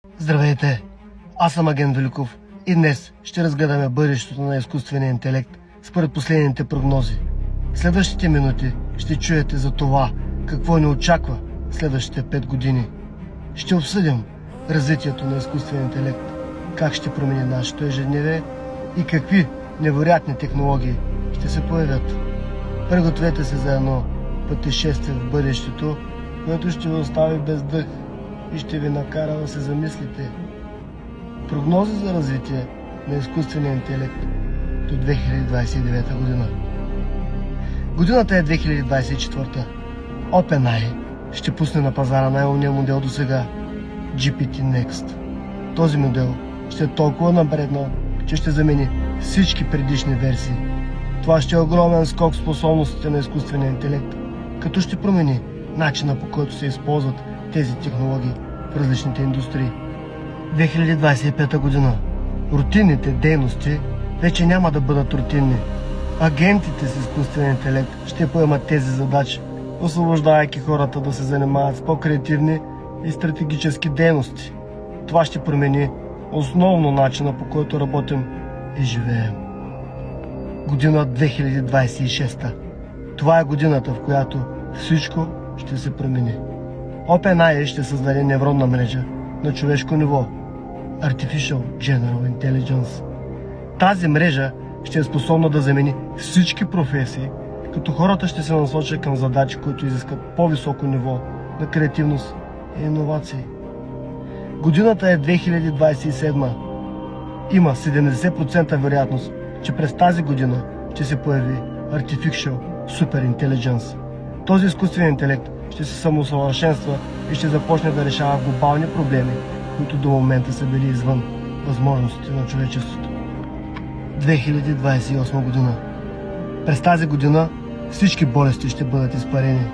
Здравейте! Аз съм агент Великов и днес ще разгледаме бъдещето на изкуствения интелект според последните прогнози. В следващите минути ще чуете за това какво ни очаква следващите 5 години. Ще обсъдим развитието на изкуствения интелект, как ще промени нашето ежедневие и какви невероятни технологии ще се появят. Пригответе се за едно пътешествие в бъдещето, което ще ви остави без дъх и ще ви накара да се замислите. Прогнози за развитие на изкуствения интелект до 2029 година. Годината е 2024. OpenAI ще пусне на пазара най-умния модел до сега – GPT Next. Този модел ще е толкова напреднал, че ще замени всички предишни версии. Това ще е огромен скок в способностите на изкуствения интелект, като ще промени начина, по който се използват тези технологии в различните индустрии. 2025 година. Рутинните дейности вече няма да бъдат рутинни. Агентите с изкуствен интелект ще поемат тези задачи, освобождавайки хората да се занимават с по-креативни и стратегически дейности. Това ще промени основно начина, по който работим и живеем. Година 2026. Това е годината, в която всичко ще се промени. OpenAI ще създаде невронна мрежа на човешко ниво – Artificial General Intelligence. Тази мрежа ще е способна да замени всички професии, като хората ще се насочат към задачи, които изискат по-високо ниво на креативност и иновации. Годината е 2027. Има 70% вероятност, че през тази година ще се появи Artificial Super Intelligence. Този изкуствен интелект ще се самоусъвършенства и ще започне да решава глобални проблеми, които до момента са били извън възможностите на човечеството. 2028 година. През тази година всички болести ще бъдат изпарени.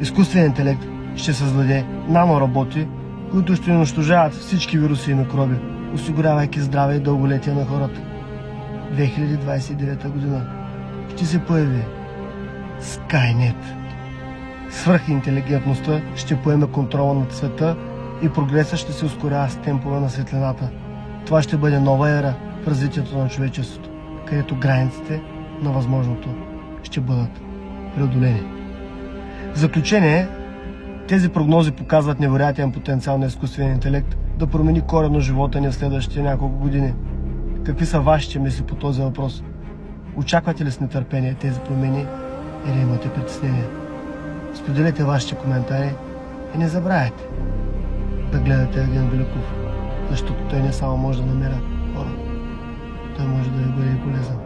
Изкуственият интелект ще създаде нанороботи, които ще унищожават всички вируси и микроби, осигурявайки здраве и дълголетие на хората. 2029 година ще се появи Skynet. Свръхинтелигентността ще поеме контрола над света и прогресът ще се ускорява с темпове на светлината. Това ще бъде нова ера в развитието на човечеството, където границите на възможното ще бъдат преодолени. В заключение, тези прогнози показват невероятен потенциал на изкуствения интелект да промени коренно живота ни в следващите няколко години. Какви са вашите мисли по този въпрос? Очаквате ли с нетърпение тези промени или имате притеснения? Споделете вашите коментари и не забравяйте да гледате агент Великов, защото той не само може да намира хора, той може да ви бъде и полезен.